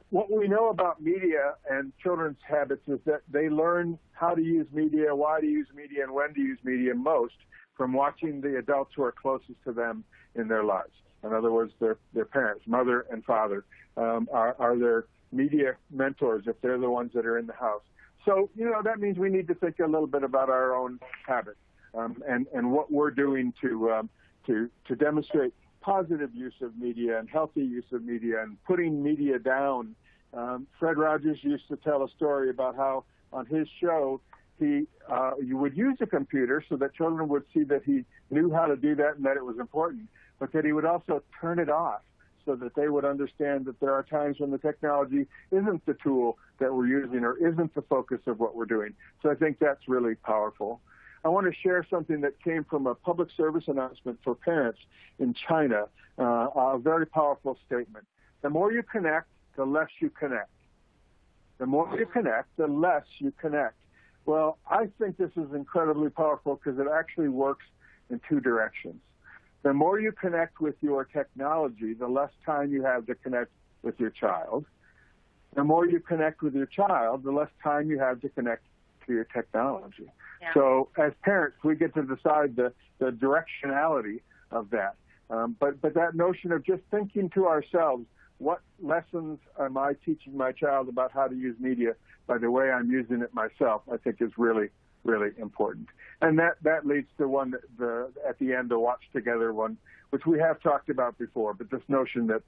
What we know about media and children's habits is that they learn how to use media, why to use media, and when to use media most from watching the adults who are closest to them in their lives. In other words, their parents, mother and father, are their media mentors if they're the ones that are in the house. So, that means we need to think a little bit about our own habits and what we're doing to demonstrate positive use of media and healthy use of media and putting media down. Fred Rogers used to tell a story about how on his show you would use a computer so that children would see that he knew how to do that and that it was important, but that he would also turn it off so that they would understand that there are times when the technology isn't the tool that we're using or isn't the focus of what we're doing. So I think that's really powerful. I want to share something that came from a public service announcement for parents in China, a very powerful statement. The more you connect, the less you connect. The more you connect, the less you connect. Well, I think this is incredibly powerful because it actually works in two directions. The more you connect with your technology, the less time you have to connect with your child. The more you connect with your child, the less time you have to connect to your technology. Yeah. So as parents, we get to decide the directionality of that. But that notion of just thinking to ourselves, what lessons am I teaching my child about how to use media by the way I'm using it myself, I think is really, really important. And that leads to one, at the end, the watch together one, which we have talked about before, but this notion that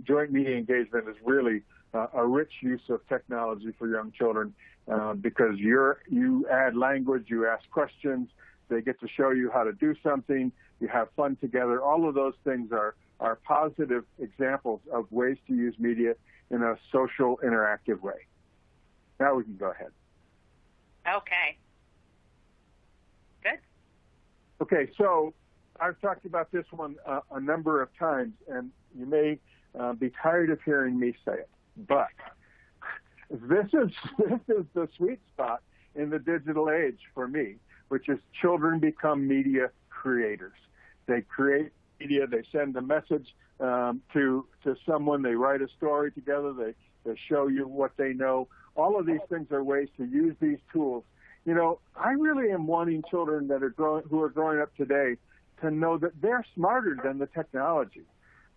joint media engagement is really a rich use of technology for young children because you add language, you ask questions, they get to show you how to do something, you have fun together. All of those things are are positive examples of ways to use media in a social, interactive way. Now we can go ahead. Okay. Good. Okay, so I've talked about this one a number of times, and you may be tired of hearing me say it, but this is the sweet spot in the digital age for me, which is children become media creators. They create media, they send a message to someone, they write a story together, they show you what they know. All of these things are ways to use these tools. You know, I really am wanting children who are growing up today to know that they're smarter than the technology.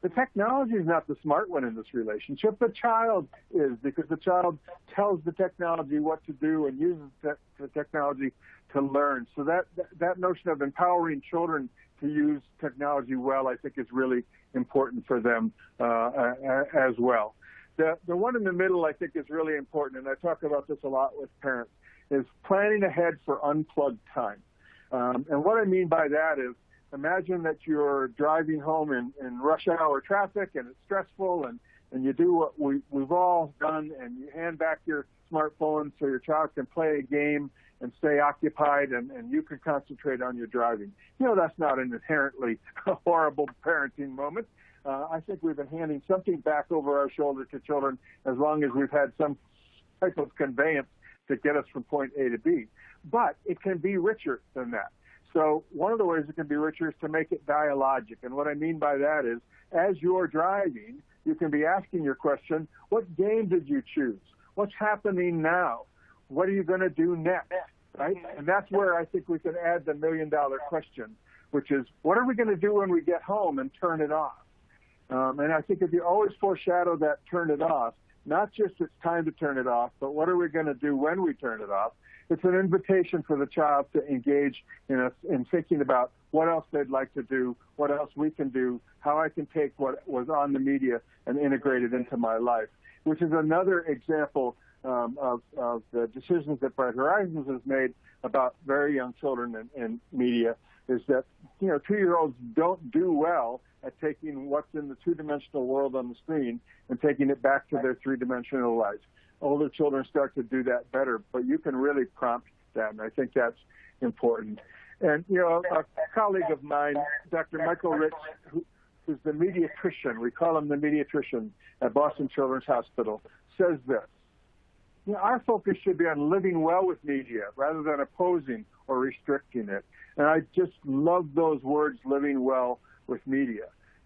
The technology is not the smart one in this relationship. The child is, because the child tells the technology what to do and uses the technology to learn. So that notion of empowering children to use technology well, I think, is really important for them as well. The one in the middle, I think, is really important, and I talk about this a lot with parents, is planning ahead for unplugged time. And what I mean by that is, imagine that you're driving home in rush hour traffic and it's stressful, and you do what we've all done, and you hand back your smartphone so your child can play a game and stay occupied, and you can concentrate on your driving. You know, that's not an inherently horrible parenting moment. I think we've been handing something back over our shoulder to children as long as we've had some type of conveyance to get us from point A to B. But it can be richer than that. So one of the ways it can be richer is to make it dialogic. And what I mean by that is, as you're driving, you can be asking your question, what game did you choose? What's happening now? What are you going to do next? Right? And that's where I think we can add the million-dollar question, which is, what are we going to do when we get home and turn it off? And I think if you always foreshadow that turn it off, not just it's time to turn it off, but what are we going to do when we turn it off? It's an invitation for the child to engage in thinking about what else they'd like to do, what else we can do, how I can take what was on the media and integrate it into my life, which is another example of the decisions that Bright Horizons has made about very young children and media, is that, you know, 2-year-olds don't do well at taking what's in the two-dimensional world on the screen and taking it back to their three-dimensional life. Older children start to do that better, but you can really prompt that, and I think that's important. And, you know, a colleague of mine, Dr. Michael Rich, who's the mediatrician, we call him the mediatrician at Boston Children's Hospital, says this: you know, our focus should be on living well with media rather than opposing or restricting it. And I just love those words, living well with media.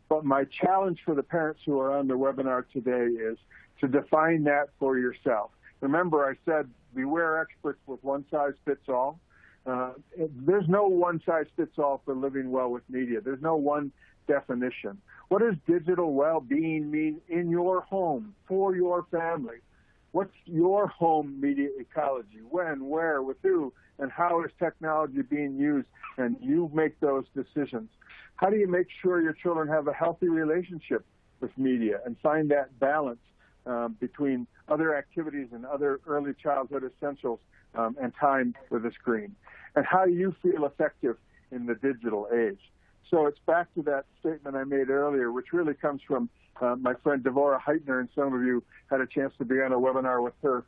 But my challenge for the parents who are on the webinar today is to define that for yourself. Remember, I said beware experts with one-size-fits-all. There's no one-size-fits-all for living well with media. There's no one definition. What does digital well-being mean in your home, for your family? What's your home media ecology? When, where, with who, and how is technology being used? And you make those decisions. How do you make sure your children have a healthy relationship with media and find that balance between other activities and other early childhood essentials and time with the screen? And how do you feel effective in the digital age? So it's back to that statement I made earlier, which really comes from my friend Devorah Heitner, and some of you had a chance to be on a webinar with her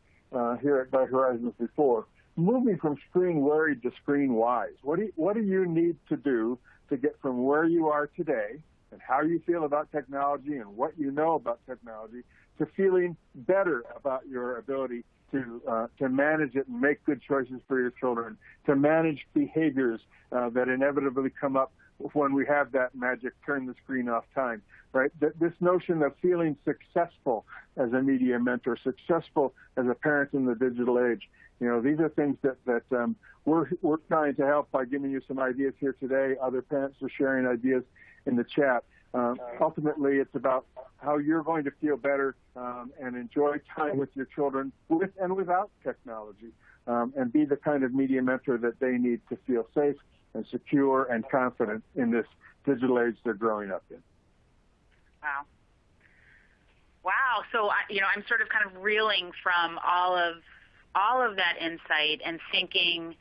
here at Bright Horizons before. Moving from screen worried to screen wise. What do you need to do to get from where you are today and how you feel about technology and what you know about technology to feeling better about your ability to manage it and make good choices for your children, to manage behaviors that inevitably come up when we have that magic turn the screen off time, right? This notion of feeling successful as a media mentor, successful as a parent in the digital age. You know, these are things that we're trying to help by giving you some ideas here today. Other parents are sharing ideas in the chat. Ultimately, it's about how you're going to feel better and enjoy time with your children with and without technology, and be the kind of media mentor that they need to feel safe and secure and confident in this digital age they're growing up in. Wow. Wow. So, I'm sort of kind of reeling from all of that insight and thinking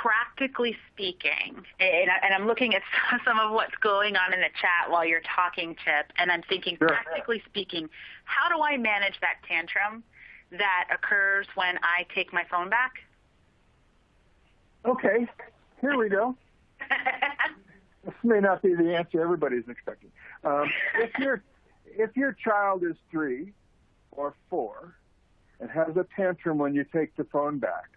practically speaking, and I'm looking at some of what's going on in the chat while you're talking, Chip, and I'm thinking, Sure. practically speaking, how do I manage that tantrum that occurs when I take my phone back? Okay, here we go. This may not be the answer everybody's expecting. If your child is 3 or 4 and has a tantrum when you take the phone back,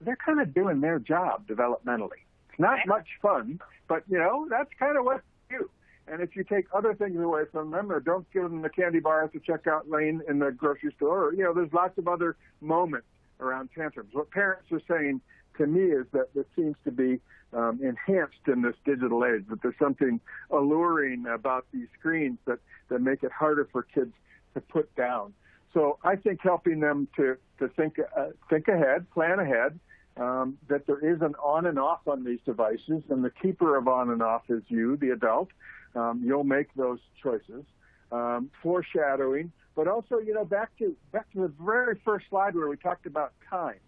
they're kind of doing their job developmentally. It's not much fun, but, that's kind of what they do. And if you take other things away from them, or don't give them the candy bar at the checkout lane in the grocery store, or, there's lots of other moments around tantrums. What parents are saying to me is that it seems to be enhanced in this digital age, that there's something alluring about these screens that make it harder for kids to put down. So I think helping them to think ahead, plan ahead, that there is an on and off on these devices, and the keeper of on and off is you, the adult. You'll make those choices. Foreshadowing, but also, back to the very first slide where we talked about time.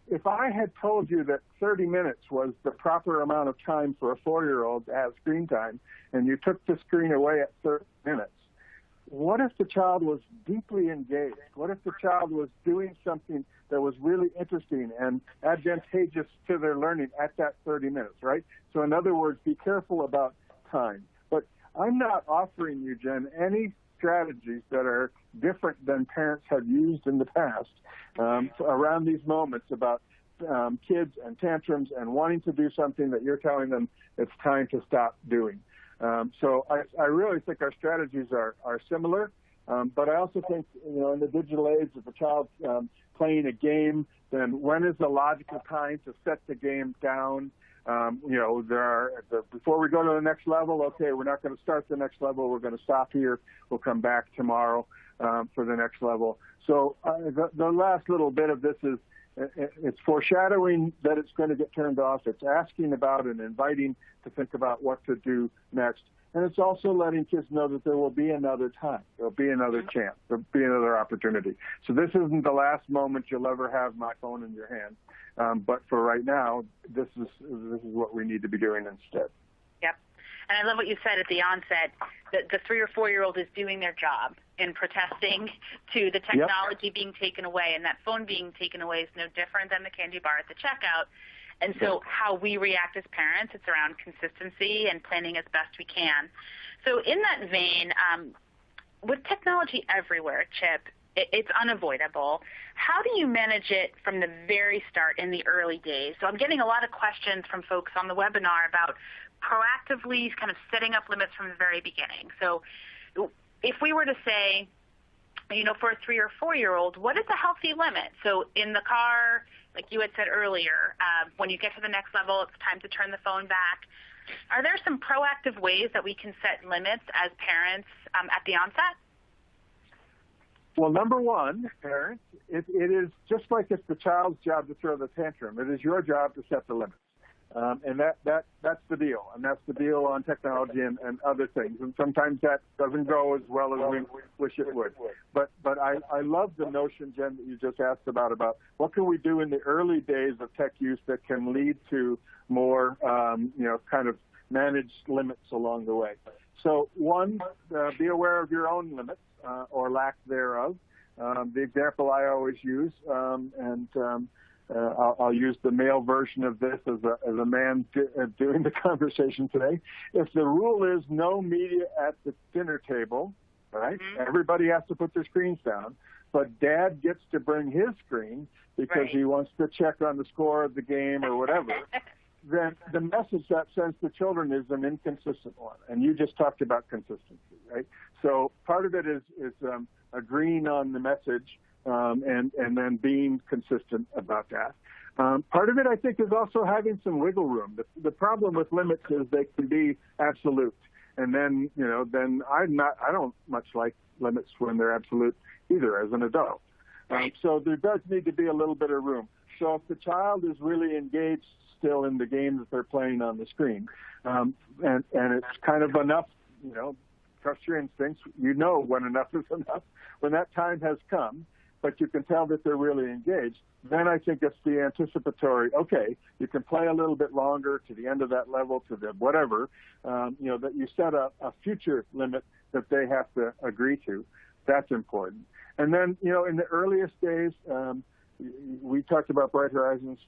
If I had told you that 30 minutes was the proper amount of time for a 4-year-old to have screen time, and you took the screen away at 30 minutes, what if the child was deeply engaged? What if the child was doing something that was really interesting and advantageous to their learning at that 30 minutes, right? So in other words, be careful about time. But I'm not offering you, Jen, any strategies that are different than parents have used in the past around these moments about kids and tantrums and wanting to do something that you're telling them it's time to stop doing. So I really think our strategies are similar, but I also think, in the digital age, if a child's playing a game, then when is the logical time to set the game down? Before we go to the next level, okay, we're not going to start the next level. We're going to stop here. We'll come back tomorrow for the next level. So the last little bit of this is it's foreshadowing that it's going to get turned off. It's asking about and inviting to think about what to do next. And it's also letting kids know that there will be another time. There'll be another chance. There'll be another opportunity. So this isn't the last moment you'll ever have my phone in your hand. But for right now, this is what we need to be doing instead. Yep. And I love what you said at the onset, that the 3 or 4-year-old is doing their job in protesting to the technology being taken away, and that phone being taken away is no different than the candy bar at the checkout. And so how we react as parents, it's around consistency and planning as best we can. So in that vein, with technology everywhere, Chip, it's unavoidable. How do you manage it from the very start in the early days? So I'm getting a lot of questions from folks on the webinar about proactively kind of setting up limits from the very beginning. So if we were to say, for a 3 or 4-year-old, what is a healthy limit? So in the car, like you had said earlier, when you get to the next level, it's time to turn the phone back. Are there some proactive ways that we can set limits as parents at the onset? Well, number one, parents, it is just like it's the child's job to throw the tantrum. It is your job to set the limits. And that's the deal. And that's the deal on technology and other things. And sometimes that doesn't go as well as we wish it would. But I love the notion, Jen, that you just asked about what can we do in the early days of tech use that can lead to more, kind of managed limits along the way. So one, be aware of your own limits or lack thereof. The example I always use, I'll use the male version of this as a man doing the conversation today. If the rule is no media at the dinner table, right? Mm-hmm. Everybody has to put their screens down, but Dad gets to bring his screen because he wants to check on the score of the game or whatever. Then the message that sends to children is an inconsistent one, and you just talked about consistency, right? So part of it is agreeing on the message. And then being consistent about that. Part of it, I think, is also having some wiggle room. The problem with limits is they can be absolute, and then I don't much like limits when they're absolute either as an adult. So there does need to be a little bit of room. So if the child is really engaged still in the game that they're playing on the screen, and it's kind of enough, trust your instincts. When enough is enough. When that time has come. but you can tell that they're really engaged, then I think it's the anticipatory, okay, you can play a little bit longer to the end of that level, to the whatever, that you set a future limit that they have to agree to. That's important. And then, in the earliest days, we talked about Bright Horizons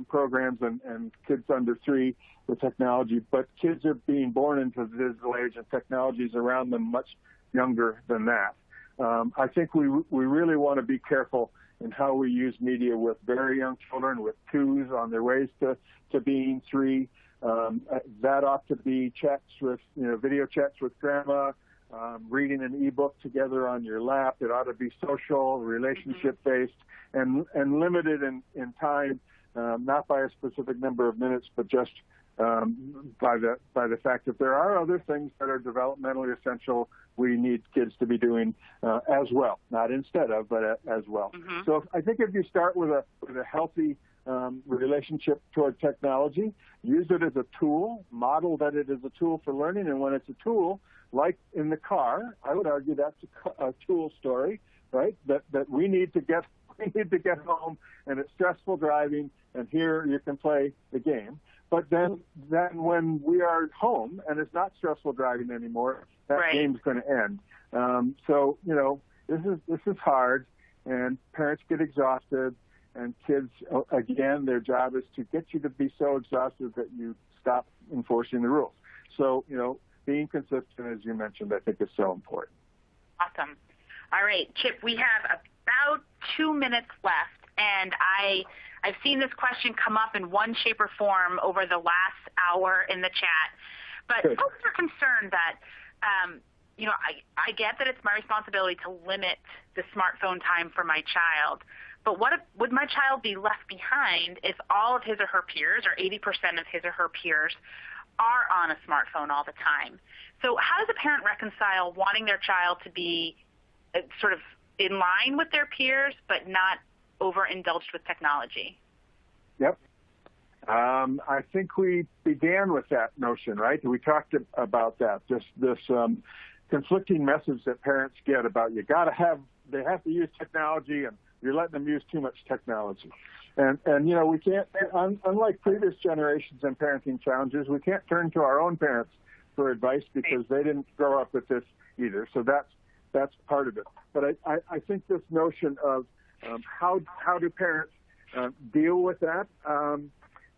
programs and kids under 3 with technology, but kids are being born into the digital age and technologies around them much younger than that. I think we really want to be careful in how we use media with very young children, with 2s on their ways to being 3. That ought to be chats with, video chats with grandma, reading an ebook together on your lap. It ought to be social, relationship-based, and limited in time, not by a specific number of minutes, but just by the fact that there are other things that are developmentally essential we need kids to be doing as well, not instead of, but as well. So I think if you start with a healthy relationship toward technology, use it as a tool, model that it is a tool for learning, and when it's a tool, like in the car, I would argue that's a tool story, right? That we need to get home, and it's stressful driving, and here you can play the game. But then when we are home and it's not stressful driving anymore, that game's going to end. So this is hard, and parents get exhausted, and kids, again, their job is to get you to be so exhausted that you stop enforcing the rules. So being consistent, as you mentioned, I think is so important. Awesome. All right, Chip, we have about 2 minutes left, and I've seen this question come up in one shape or form over the last hour in the chat. But folks are concerned that, I get that it's my responsibility to limit the smartphone time for my child. But would my child be left behind if all of his or her peers, or 80% of his or her peers, are on a smartphone all the time? So how does a parent reconcile wanting their child to be sort of in line with their peers, but not overindulged with technology? Yep. I think we began with that notion, right? We talked about that, this conflicting message that parents get about they have to use technology, and you're letting them use too much technology. And we can't, unlike previous generations and parenting challenges, we can't turn to our own parents for advice because they didn't grow up with this either. So that's part of it. But I think this notion of how do parents deal with that,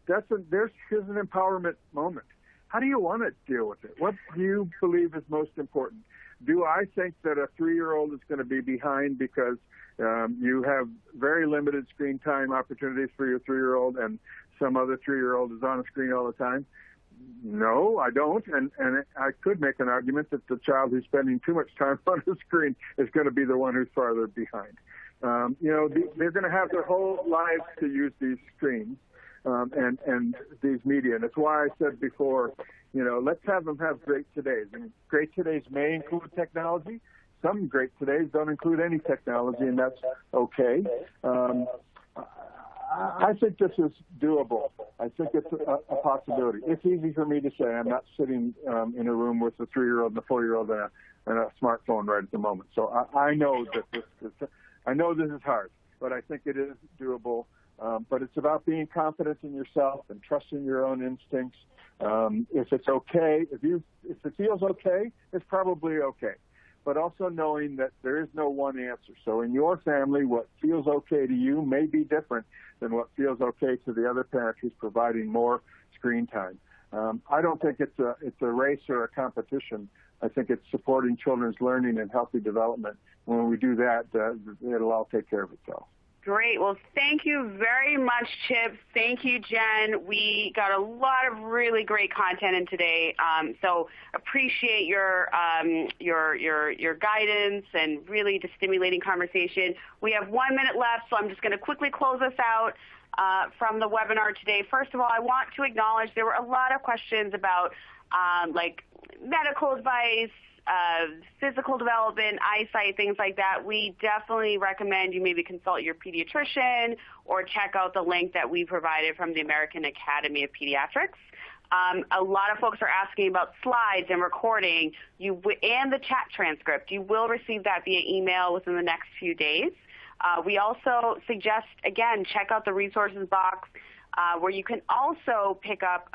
here's an empowerment moment. How do you want to deal with it? What do you believe is most important? Do I think that a 3-year-old is going to be behind because you have very limited screen time opportunities for your 3-year-old and some other 3-year-old is on a screen all the time? No, I don't. And I could make an argument that the child who's spending too much time on the screen is going to be the one who's farther behind. They're going to have their whole lives to use these screens and these media. And it's why I said before, let's have them have great todays. And great todays may include technology. Some great todays don't include any technology, and that's okay. I think this is doable. I think it's a possibility. It's easy for me to say. I'm not sitting in a room with a 3-year-old and a 4-year-old and a smartphone right at the moment. So I know that this is hard, but I think it is doable. But it's about being confident in yourself and trusting your own instincts. If it's okay, if it feels okay, it's probably okay. But also knowing that there is no one answer. So in your family, what feels okay to you may be different than what feels okay to the other parent who's providing more screen time. I don't think it's a race or a competition. I think it's supporting children's learning and healthy development. When we do that, it'll all take care of itself. Great. Well, thank you very much, Chip. Thank you, Jen. We got a lot of really great content in today. So appreciate your guidance and really the stimulating conversation. We have 1 minute left, so I'm just going to quickly close us out from the webinar today. First of all, I want to acknowledge there were a lot of questions about like medical advice, physical development, eyesight, things like that. We definitely recommend you maybe consult your pediatrician or check out the link that we provided from the American Academy of Pediatrics. A lot of folks are asking about slides and recording and the chat transcript. You will receive that via email within the next few days. We also suggest, again, check out the resources box where you can also pick up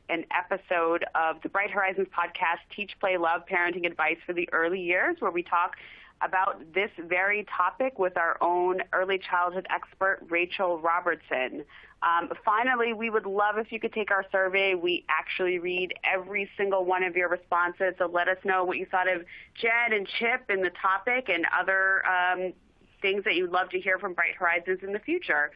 an episode of the Bright Horizons podcast, Teach, Play, Love, Parenting Advice for the Early Years, where we talk about this very topic with our own early childhood expert, Rachel Robertson. Finally, we would love if you could take our survey. We actually read every single one of your responses, so let us know what you thought of Jen and Chip and the topic and other things that you'd love to hear from Bright Horizons in the future.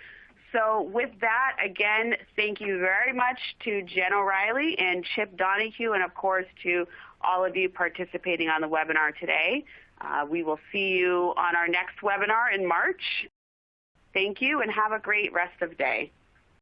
So with that, again, thank you very much to Jen O'Reilly and Chip Donahue, and of course to all of you participating on the webinar today. We will see you on our next webinar in March. Thank you and have a great rest of the day.